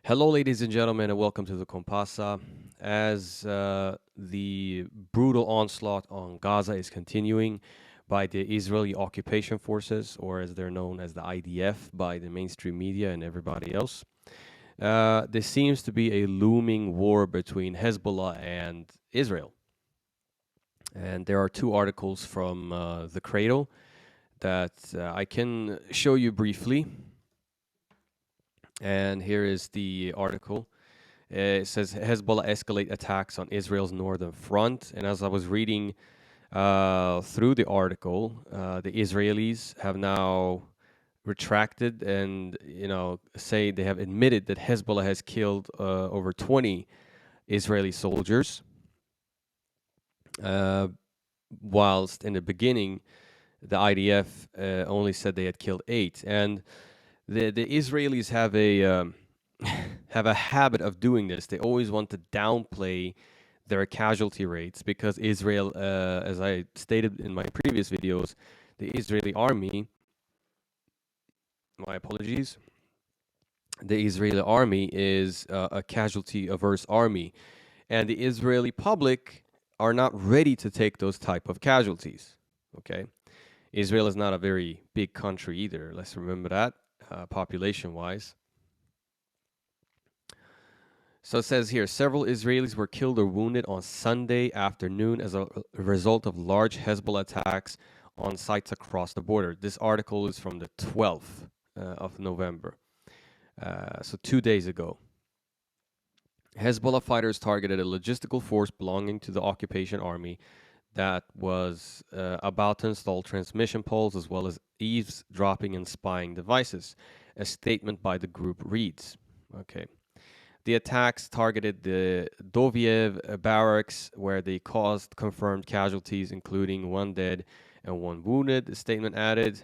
Hello, ladies and gentlemen, and welcome to the Kompasa. As the brutal onslaught on Gaza is continuing by the Israeli occupation forces, or as they're known as the IDF by the mainstream media and everybody else, there seems to be a looming war between Hezbollah and Israel. And there are two articles from the Cradle that I can show you briefly. And here is the article. It says Hezbollah escalate attacks on Israel's northern front. And as I was reading through the article, the Israelis have now retracted and say they have admitted that Hezbollah has killed over 20 Israeli soldiers, whilst in the beginning the IDF only said they had killed 8. And the Israelis have a have a habit of doing this. They always want to downplay their casualty rates because Israel, as I stated in my previous videos, the Israeli army, my apologies, the Israeli army is a casualty averse army, and the Israeli public are not ready to take those type of casualties. Okay, Israel is not a very big country either. Let's remember that, population wise. So it says here, several Israelis were killed or wounded on Sunday afternoon as a result of large Hezbollah attacks on sites across the border. This article is from the 12th of November, so 2 days ago. Hezbollah fighters targeted a logistical force belonging to the occupation army that was about to install transmission poles as well as eavesdropping and spying devices. A statement by the group reads, okay. The attacks targeted the Doviev barracks, where they caused confirmed casualties, including 1 dead and 1 wounded. The statement added,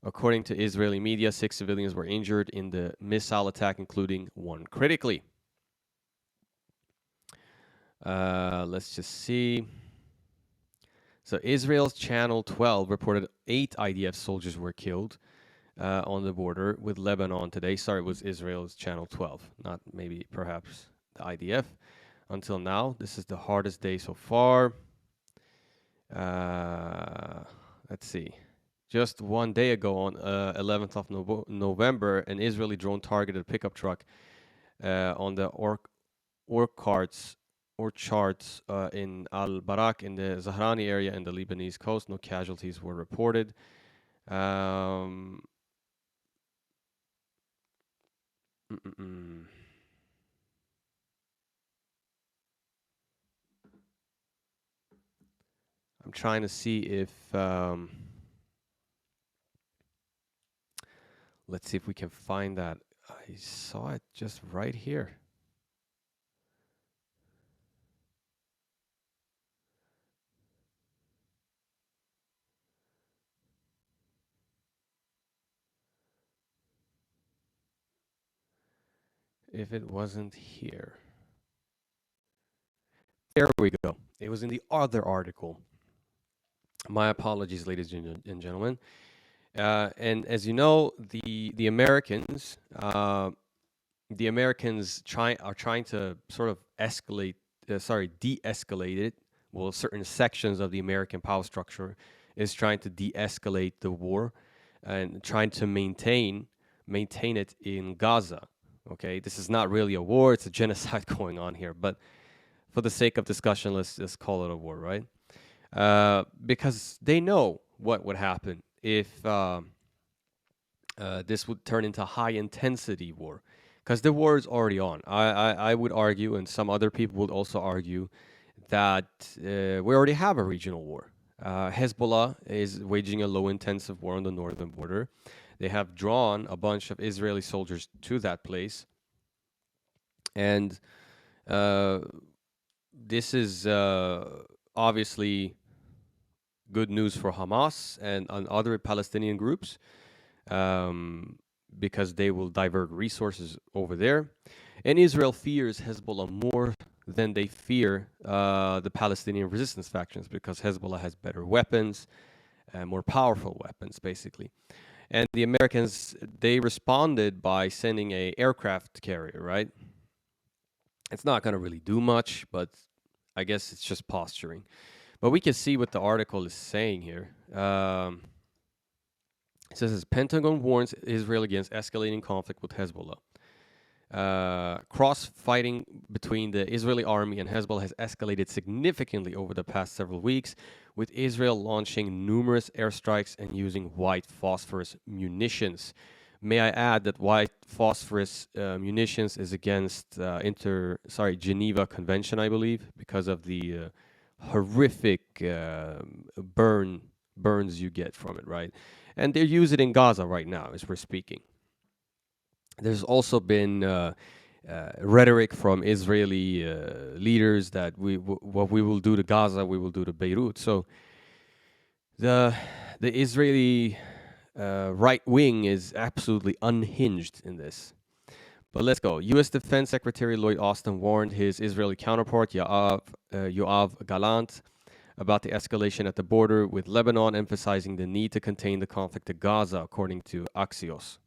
according to Israeli media, 6 civilians were injured in the missile attack, including 1 critically. Let's just see. So Israel's Channel 12 reported 8 IDF soldiers were killed on the border with Lebanon today. Sorry, it was Israel's Channel 12, not maybe perhaps the IDF. Until now, this is the hardest day so far. Let's see. Just 1 day ago, on 11th of November, an Israeli drone targeted a pickup truck on the orchards in Al-Barak in the Zahrani area in the Lebanese coast. No casualties were reported. I'm trying to see if let's see if we can find that. I saw it just right here. If it wasn't here. There we go. It was in the other article. My apologies, ladies and gentlemen. And as you know, the Americans are trying to sort of de-escalate it. Well, certain sections of the American power structure is trying to de-escalate the war and trying to maintain it in Gaza. Okay, this is not really a war; it's a genocide going on here. But for the sake of discussion, let's just call it a war, right? Because they know what would happen if this would turn into high intensity war, because the war is already on. I would argue, and some other people would also argue, that we already have a regional war. Hezbollah is waging a low intensive war on the northern border. They have drawn a bunch of Israeli soldiers to that place. And this is obviously good news for Hamas and other Palestinian groups, because they will divert resources over there. And Israel fears Hezbollah more than they fear the Palestinian resistance factions, because Hezbollah has better weapons and more powerful weapons, basically. And the Americans, they responded by sending a aircraft carrier, right? It's not going to really do much, but I guess it's just posturing. But we can see what the article is saying here. It says, Pentagon warns Israel against escalating conflict with Hezbollah. Cross-fighting between the Israeli army and Hezbollah has escalated significantly over the past several weeks, with Israel launching numerous airstrikes and using white phosphorus munitions. May I add that white phosphorus munitions is against Geneva Convention, I believe, because of the horrific burns you get from it, right? And they use it in Gaza right now as we're speaking. There's also been rhetoric from Israeli leaders that what we will do to Gaza, we will do to Beirut. So the Israeli right wing is absolutely unhinged in this. But let's go. U.S. Defense Secretary Lloyd Austin warned his Israeli counterpart Yoav Gallant about the escalation at the border with Lebanon, emphasizing the need to contain the conflict to Gaza, according to Axios.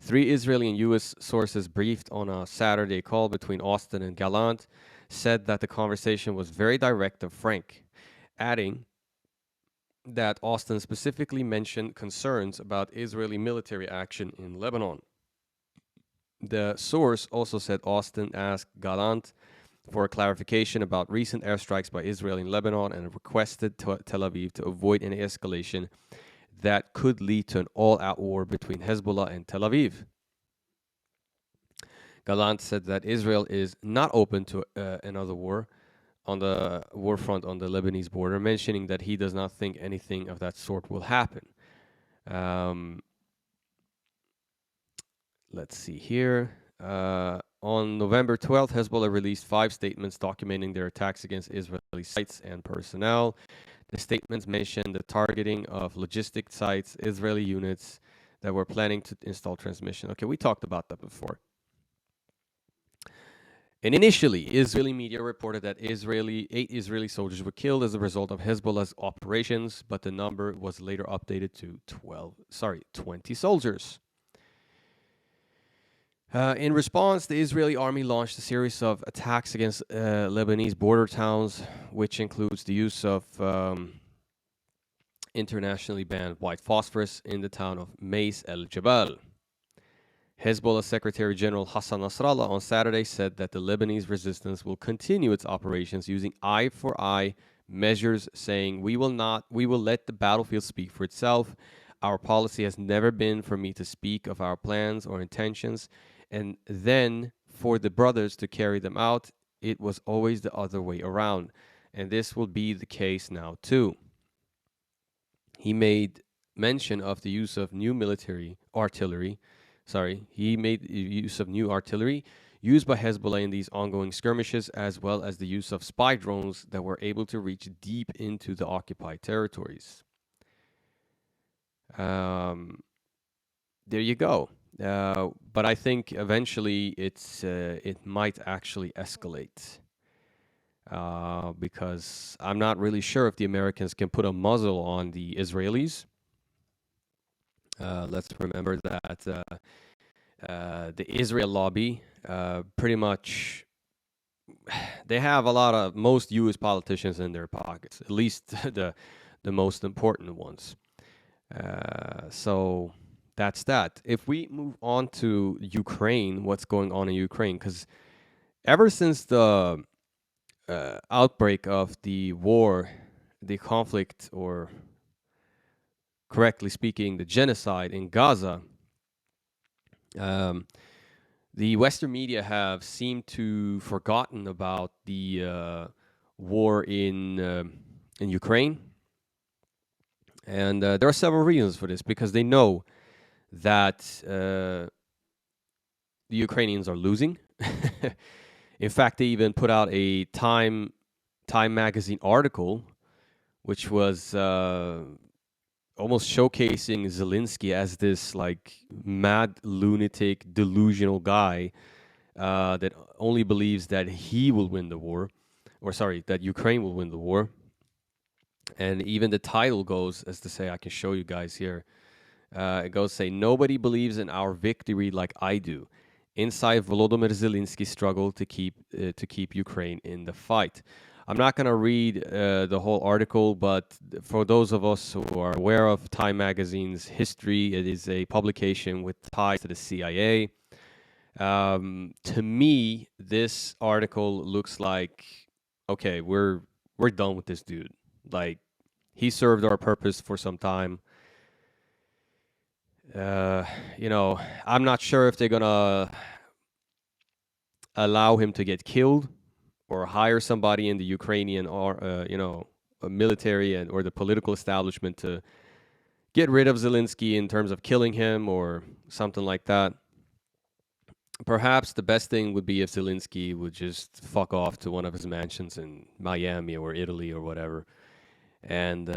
3 Israeli and U.S. sources briefed on a Saturday call between Austin and Gallant said that the conversation was very direct and frank, adding that Austin specifically mentioned concerns about Israeli military action in Lebanon. The source also said Austin asked Gallant for a clarification about recent airstrikes by Israel in Lebanon and requested Tel Aviv to avoid any escalation that could lead to an all-out war between Hezbollah and Tel Aviv. Gallant said that Israel is not open to another war on the war front on the Lebanese border, mentioning that he does not think anything of that sort will happen. Let's see here. On November 12th, Hezbollah released 5 statements documenting their attacks against Israeli sites and personnel. The statements mentioned the targeting of logistic sites, Israeli units that were planning to install transmission. Okay, we talked about that before. And initially, Israeli media reported that 8 Israeli soldiers were killed as a result of Hezbollah's operations, but the number was later updated to 20 soldiers. In response, the Israeli army launched a series of attacks against Lebanese border towns, which includes the use of internationally banned white phosphorus in the town of Mais el Jabal. Hezbollah Secretary General Hassan Nasrallah on Saturday said that the Lebanese resistance will continue its operations using eye-for-eye measures, saying, we will let the battlefield speak for itself. Our policy has never been for me to speak of our plans or intentions, and then for the brothers to carry them out. It was always the other way around, and this will be the case now too. He made mention of the use of new artillery used by Hezbollah in these ongoing skirmishes, as well as the use of spy drones that were able to reach deep into the occupied territories. There you go. But I think eventually it might actually escalate. Because I'm not really sure if the Americans can put a muzzle on the Israelis. Let's remember that the Israel lobby pretty much, they have most U.S. politicians in their pockets, at least the most important ones. So that's that. If we move on to Ukraine, what's going on in Ukraine? Because ever since the outbreak of the war, the conflict, or correctly speaking, the genocide in Gaza, the Western media have seemed to forgotten about the war in Ukraine, and there are several reasons for this. Because they know that the Ukrainians are losing. In fact, they even put out a Time magazine article, which was almost showcasing Zelensky as this like mad, lunatic, delusional guy that only believes that he will win the war, that Ukraine will win the war. And even the title goes as to say, I can show you guys here. It goes say nobody believes in our victory like I do. Inside Volodymyr Zelensky's struggle to keep Ukraine in the fight. I'm not going to read the whole article, but for those of us who are aware of Time Magazine's history, it is a publication with ties to the CIA. To me, this article looks like, okay, we're done with this dude. Like, he served our purpose for some time. Uh, you know, I'm not sure if they're gonna allow him to get killed or hire somebody in the Ukrainian or military and or the political establishment to get rid of Zelensky in terms of killing him or something like that. Perhaps the best thing would be if Zelensky would just fuck off to one of his mansions in Miami or Italy or whatever, and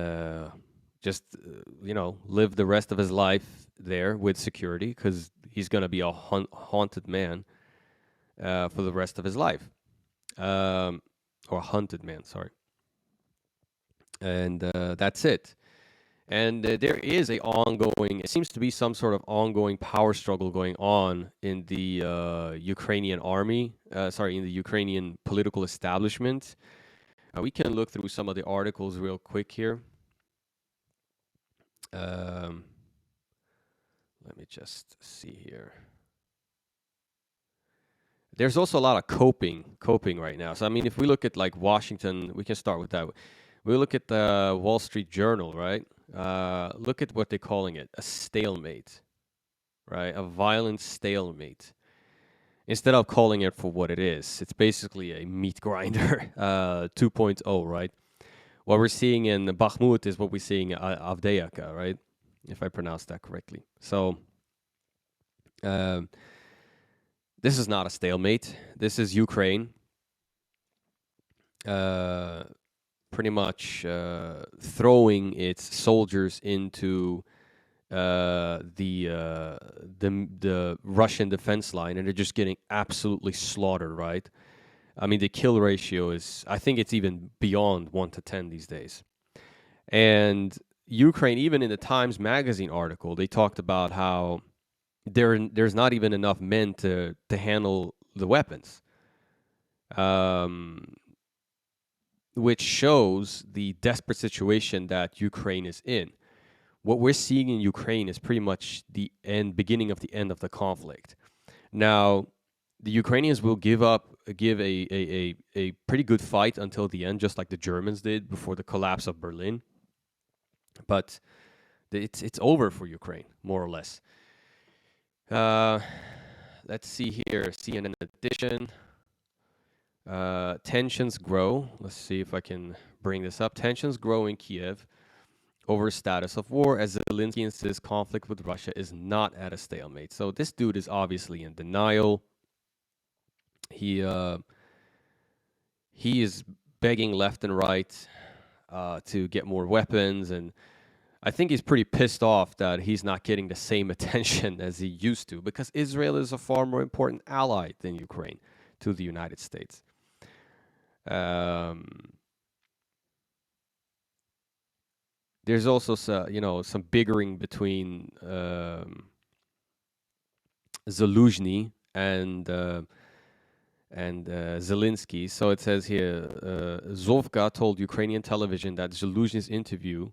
just live the rest of his life there with security, because he's gonna be a haunted man for the rest of his life, or hunted man, sorry. And that's it. And there is it seems to be some sort of ongoing power struggle going on in the Ukrainian army, in the Ukrainian political establishment. We can look through some of the articles real quick here. Um, Let me just see here. There's also a lot of coping right now. So I mean, if we look at like Washington, we can start with that. We look at the Wall Street Journal, right? Look at what they're calling it, a stalemate, right? A violent stalemate. Instead of calling it for what it is, it's basically a meat grinder 2.0, right? What we're seeing in Bakhmut is what we're seeing in Avdiivka, right? If I pronounce that correctly. So this is not a stalemate. This is Ukraine pretty much throwing its soldiers into the Russian defense line, and they're just getting absolutely slaughtered, right? I mean, the kill ratio is, I think it's even beyond 1 to 10 these days. And Ukraine, even in the Times Magazine article, they talked about how there's not even enough men to handle the weapons, which shows the desperate situation that Ukraine is in. What we're seeing in Ukraine is pretty much the beginning of the end of the conflict. Now, the Ukrainians will give a pretty good fight until the end, just like the Germans did before the collapse of Berlin. But it's over for Ukraine, more or less. Let's see here, CNN edition. Tensions grow. Let's see if I can bring this up. Tensions grow in Kiev over status of war as Zelensky insists conflict with Russia is not at a stalemate. So this dude is obviously in denial. He is begging left and right to get more weapons, and I think he's pretty pissed off that he's not getting the same attention as he used to, because Israel is a far more important ally than Ukraine to the United States. There's also some bickering between Zaluzhny and Zelensky. So it says here, Zovka told Ukrainian television that Zaluzhny's interview.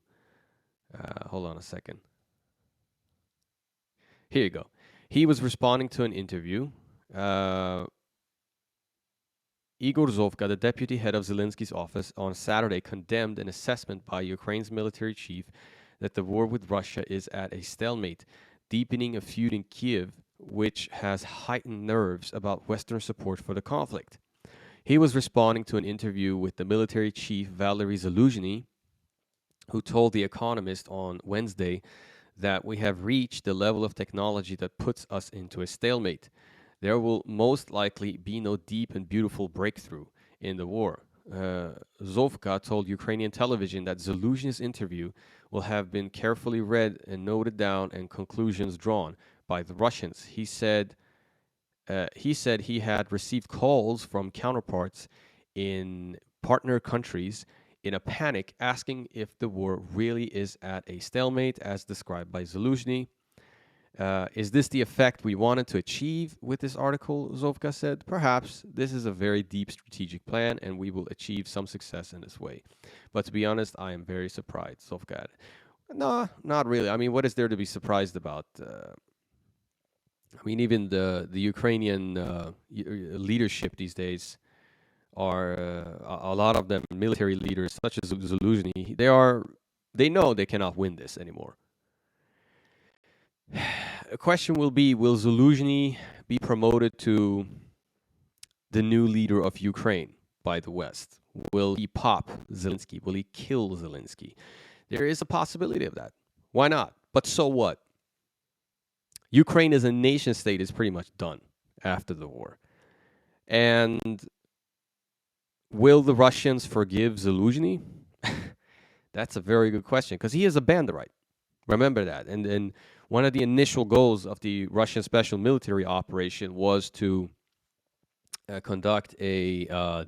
Hold on a second. Here you go. He was responding to an interview. Igor Zovka, the deputy head of Zelensky's office, on Saturday condemned an assessment by Ukraine's military chief that the war with Russia is at a stalemate, deepening a feud in Kiev, which has heightened nerves about Western support for the conflict. He was responding to an interview with the military chief Valery Zaluzhny, who told The Economist on Wednesday that we have reached the level of technology that puts us into a stalemate. There will most likely be no deep and beautiful breakthrough in the war. Zovka told Ukrainian television that Zaluzhny's interview will have been carefully read and noted down and conclusions drawn by the Russians. He said he had received calls from counterparts in partner countries in a panic, asking if the war really is at a stalemate, as described by Zaluzhny. Is this the effect we wanted to achieve with this article? Zovka said. Perhaps this is a very deep strategic plan, and we will achieve some success in this way. But to be honest, I am very surprised. Zovka added. No, not really. I mean, what is there to be surprised about? I mean, even the Ukrainian leadership these days are a lot of them military leaders, such as Zaluzhny. They know they cannot win this anymore. A question will be: will Zaluzhny be promoted to the new leader of Ukraine by the West? Will he pop Zelensky? Will he kill Zelensky? There is a possibility of that. Why not? But so what? Ukraine as a nation state is pretty much done after the war. And will the Russians forgive Zaluzhny? That's a very good question, because he is a banderite. Remember that. And one of the initial goals of the Russian special military operation was to conduct a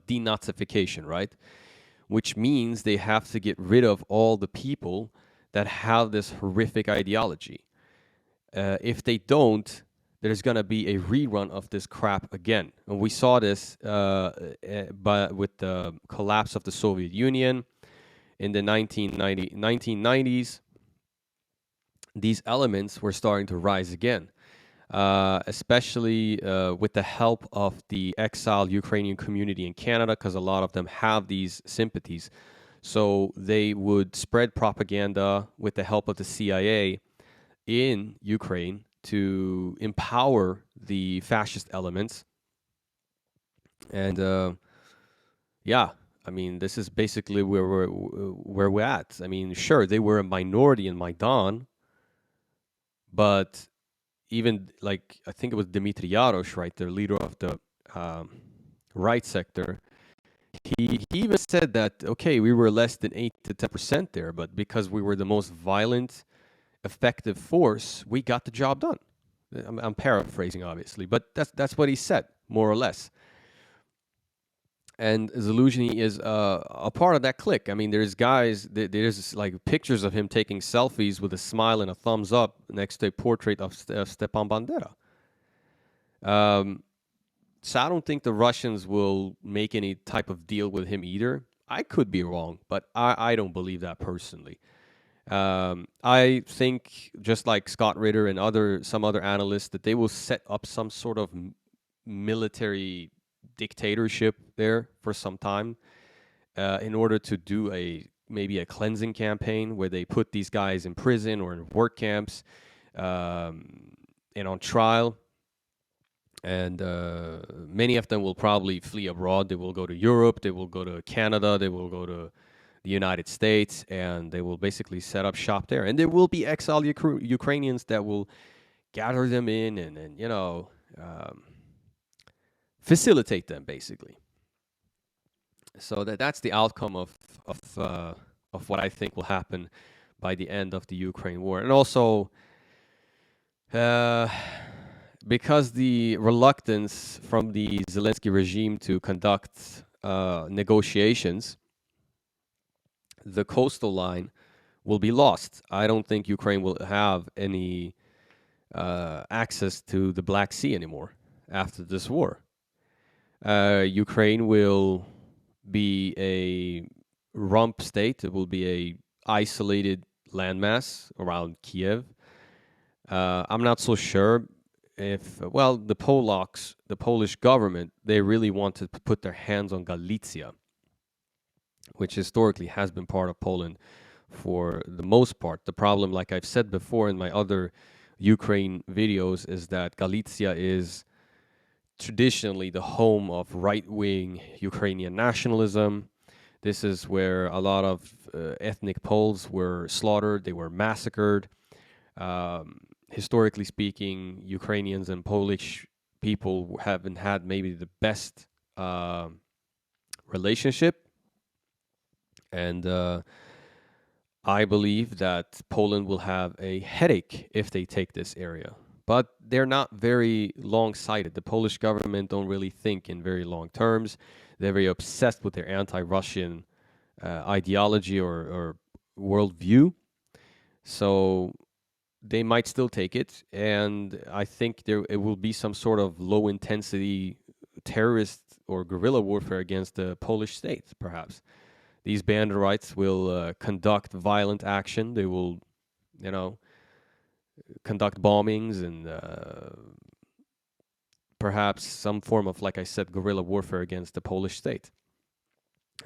denazification, right? Which means they have to get rid of all the people that have this horrific ideology. If they don't, there's going to be a rerun of this crap again. And we saw this with the collapse of the Soviet Union in the 1990s. These elements were starting to rise again, especially with the help of the exiled Ukrainian community in Canada, because a lot of them have these sympathies. So they would spread propaganda with the help of the CIA in Ukraine to empower the fascist elements. And yeah, I mean, this is basically where we're at. I mean, sure, they were a minority in Maidan, but even, like, I think it was Dmitry Yarosh, right, the leader of the right sector, he even said that, okay, we were less than 8 to 10% there, but because we were the most violent, effective force, we got the job done. I'm paraphrasing, obviously, but that's what he said, more or less. And Zaluzhny is a part of that clique. I mean, there's like pictures of him taking selfies with a smile and a thumbs up next to a portrait of Stepan Bandera. So I don't think the Russians will make any type of deal with him either. I could be wrong, but I don't believe that personally. I think, just like Scott Ritter and some other analysts, that they will set up some sort of military dictatorship there for some time in order to do maybe a cleansing campaign where they put these guys in prison or in work camps and on trial. And many of them will probably flee abroad. They will go to Europe, they will go to Canada, they will go to the United States, and they will basically set up shop there. And there will be exiled Ukrainians that will gather them in and facilitate them, basically. So that's the outcome of what I think will happen by the end of the Ukraine war. And also, because the reluctance from the Zelensky regime to conduct negotiations, the coastal line will be lost. I don't think Ukraine will have any access to the Black Sea anymore after this war. Ukraine will be a rump state. It will be a isolated landmass around Kiev. I'm not so sure if, well, the Polish government, they really wanted to put their hands on Galicia, which historically has been part of Poland for the most part. The problem, like I've said before in my other Ukraine videos, is that Galicia is traditionally the home of right-wing Ukrainian nationalism. This is where a lot of ethnic Poles were slaughtered, they were massacred. Historically speaking, Ukrainians and Polish people haven't had maybe the best relationship. And I believe that Poland will have a headache if they take this area. But they're not very long-sighted. The Polish government don't really think in very long terms. They're very obsessed with their anti-Russian ideology or worldview. So they might still take it, and I think there it will be some sort of low intensity terrorist or guerrilla warfare against the Polish state. Perhaps these banderites will conduct violent action. They will, you know, conduct bombings and perhaps some form of, like I said, guerrilla warfare against the Polish state.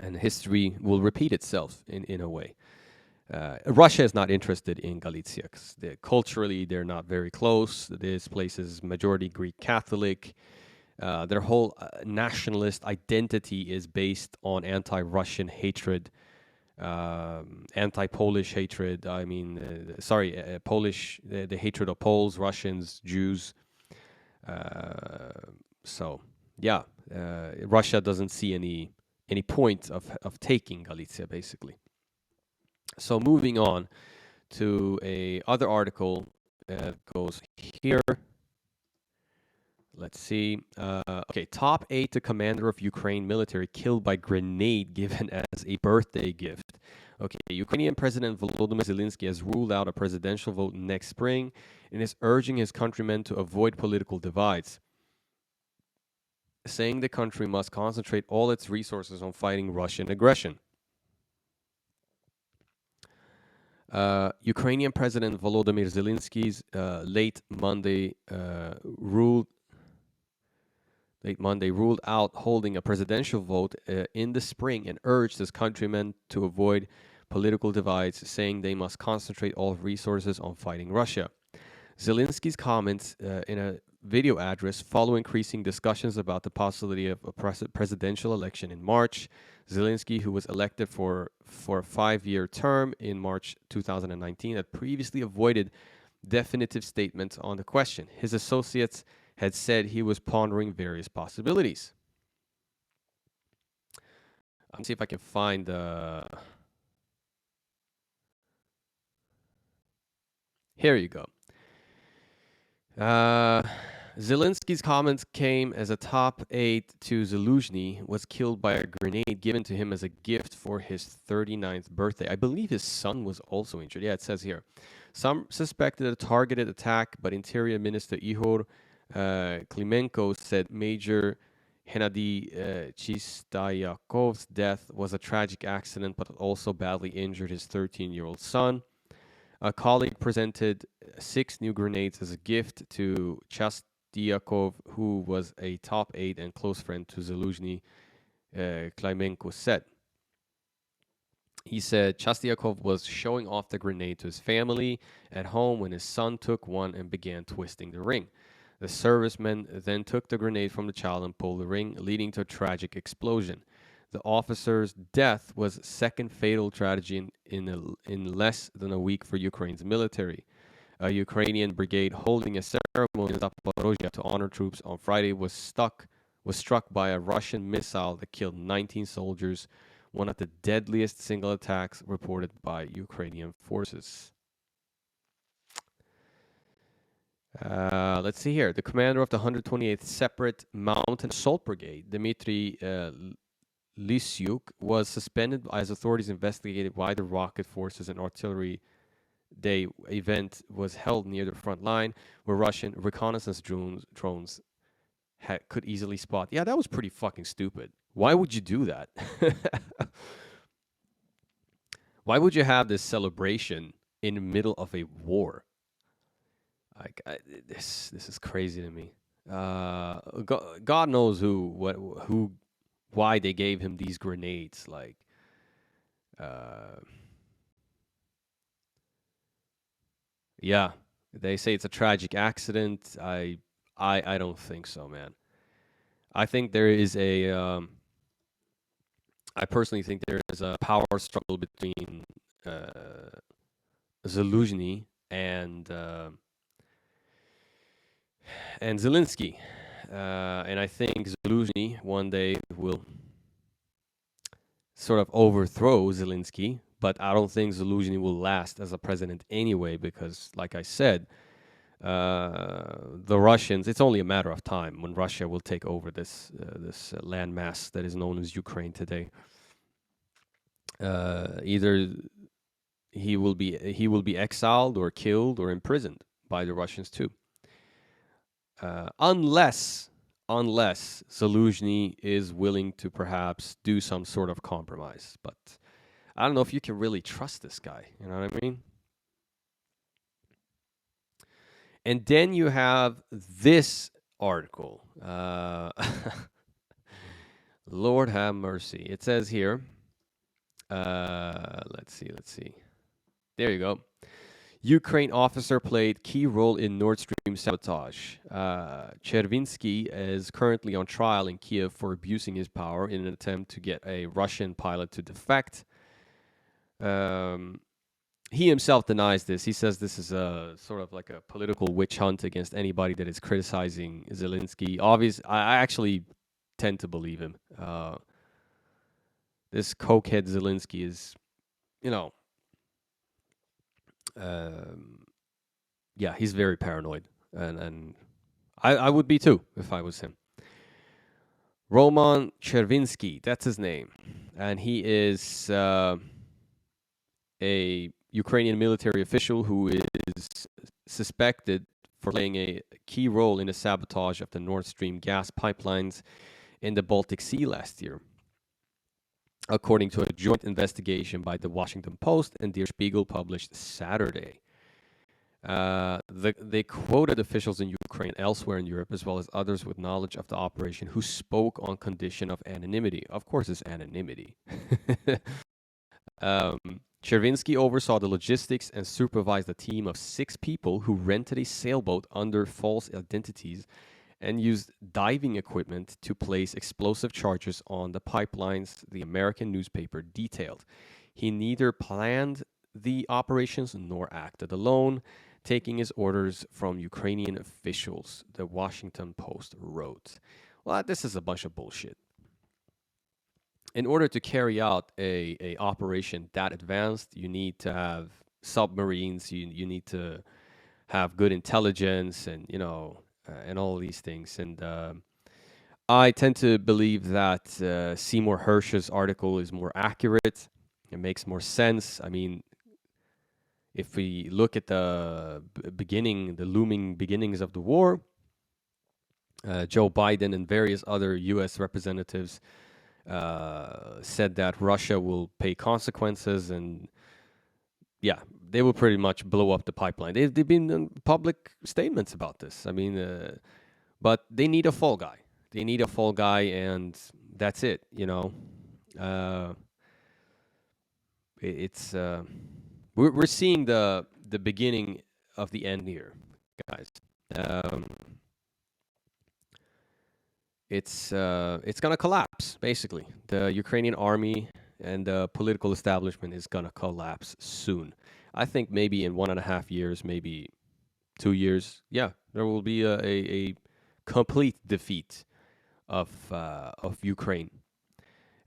And history will repeat itself in a way. Russia is not interested in Galicia because culturally they're not very close. This place is majority Greek Catholic. Their whole nationalist identity is based on anti-Russian hatred, anti-Polish hatred. I mean, Polish, the hatred of Poles, Russians, Jews. So yeah, Russia doesn't see any point of taking Galicia, basically. So moving on to a other article goes here. Let's see. Okay, top aide to commander of Ukraine military killed by grenade given as a birthday gift. Okay, Ukrainian President Volodymyr Zelensky has ruled out a presidential vote next spring and is urging his countrymen to avoid political divides, saying the country must concentrate all its resources on fighting Russian aggression. Ukrainian President Volodymyr Zelensky's late Monday ruled out holding a presidential vote in the spring and urged his countrymen to avoid political divides, saying they must concentrate all resources on fighting Russia. Zelensky's comments in a video address follow increasing discussions about the possibility of a presidential election in March. Zelensky, who was elected for a 5-year term in March 2019, had previously avoided definitive statements on the question. His associates had said he was pondering various possibilities. Let's see if I can find Here you go. Zelensky's comments came as a top aide to Zelensky was killed by a grenade given to him as a gift for his 39th birthday. I believe his son was also injured. Yeah, it says here. Some suspected a targeted attack, but Interior Minister Ihor Klimenko said Major Hennady Chistayakov's death was a tragic accident, but also badly injured his 13-year-old son. A colleague presented 6 new grenades as a gift to Chastyakov, who was a top aide and close friend to Zelensky, Klimenko said. He said Chastyakov was showing off the grenade to his family at home when his son took one and began twisting the ring. The serviceman then took the grenade from the child and pulled the ring, leading to a tragic explosion. The officer's death was second fatal tragedy in less than a week for Ukraine's military. A Ukrainian brigade holding a ceremony in Zaporozhye to honor troops on Friday was struck by a Russian missile that killed 19 soldiers, one of the deadliest single attacks reported by Ukrainian forces. Let's see here. The commander of the 128th Separate Mountain Assault Brigade, Dmitry Lysyuk, was suspended as authorities investigated why the rocket forces and artillery day event was held near the front line, where Russian reconnaissance drones could easily spot. Yeah, that was pretty fucking stupid. Why would you do that? Why would you have this celebration in the middle of a war? Like this is crazy to me. God knows why they gave him these grenades. Like, yeah, they say it's a tragic accident. I don't think so, man. I think there is I personally think there is a power struggle between Zelensky and Zelensky. And I think Zelensky one day will sort of overthrow Zelensky, but I don't think Zelensky will last as a president anyway, because, like I said, the Russians, it's only a matter of time when Russia will take over this landmass that is known as Ukraine today. Either he will be exiled or killed or imprisoned by the Russians too, unless Zaluzhny is willing to perhaps do some sort of compromise. But I don't know if you can really trust this guy. You know what I mean? And then you have this article. Lord have mercy. It says here. Let's see. Let's see. There you go. Ukraine officer played key role in Nord Stream sabotage. Chervinsky is currently on trial in Kiev for abusing his power in an attempt to get a Russian pilot to defect. He himself denies this. He says this is a sort of like a political witch hunt against anybody that is criticizing Zelensky. I actually tend to believe him. This cokehead Zelensky is, you know, yeah, he's very paranoid, and I would be too if I was him. Roman Chervinsky, that's his name, and he is a Ukrainian military official who is suspected for playing a key role in the sabotage of the Nord Stream gas pipelines in the Baltic Sea last year, according to a joint investigation by the Washington Post and Der Spiegel published Saturday. They quoted officials in Ukraine and elsewhere in Europe, as well as others with knowledge of the operation, who spoke on condition of anonymity. Of course, it's anonymity. Chervinsky oversaw the logistics and supervised a team of 6 people who rented a sailboat under false identities and used diving equipment to place explosive charges on the pipelines, the American newspaper detailed. He neither planned the operations nor acted alone, taking his orders from Ukrainian officials, the Washington Post wrote. Well, this is a bunch of bullshit. In order to carry out a operation that advanced, you need to have submarines, you need to have good intelligence, and and all these things. And I tend to believe that Seymour Hersh's article is more accurate. It makes more sense. I mean, if we look at the looming beginnings of the war, Joe Biden and various other U.S. representatives said that Russia will pay consequences, and yeah, they will pretty much blow up the pipeline. They've been in public statements about this. I mean, but they need a fall guy. They need a fall guy, and that's it. It's we're seeing the beginning of the end here, guys. It's gonna collapse. Basically, the Ukrainian army and the political establishment is gonna collapse soon. I think maybe in 1.5 years, maybe 2 years. Yeah, there will be a complete defeat of Ukraine,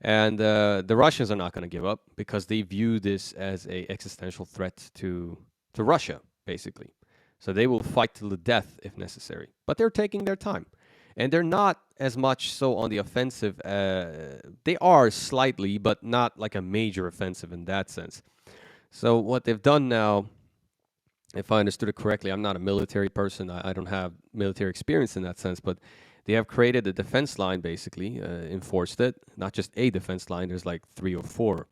and the Russians are not going to give up because they view this as a existential threat to Russia, basically. So they will fight to the death if necessary. But they're taking their time. And they're not as much so on the offensive. They are slightly, but not like a major offensive in that sense. So what they've done now, if I understood it correctly, I'm not a military person. I don't have military experience in that sense, but they have created a defense line, basically, enforced it. Not just a defense line, there's like 3 or 4.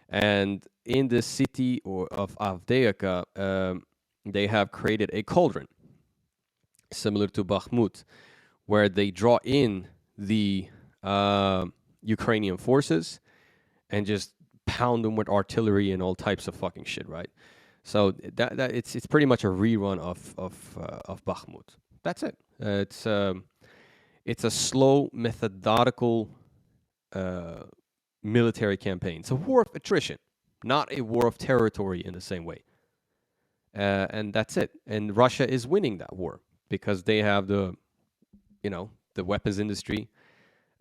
And in the city of Avdiivka, they have created a cauldron, similar to Bakhmut, where they draw in the Ukrainian forces and just pound them with artillery and all types of fucking shit, right? So that it's pretty much a rerun of Bakhmut. That's it. It's a slow, methodical military campaign. It's a war of attrition, not a war of territory in the same way. And that's it. And Russia is winning that war because they have the weapons industry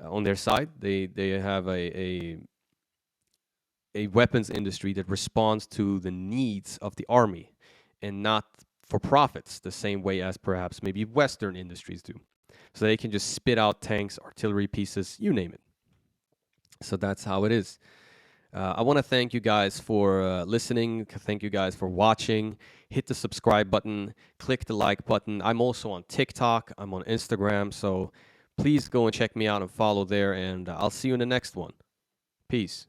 on their side. They have a weapons industry that responds to the needs of the army and not for profits the same way as perhaps maybe Western industries do. So they can just spit out tanks, artillery pieces, you name it. So that's how it is. I want to thank you guys for listening. Thank you guys for watching. Hit the subscribe button, click the like button. I'm also on TikTok, I'm on Instagram. So please go and check me out and follow there. And I'll see you in the next one. Peace.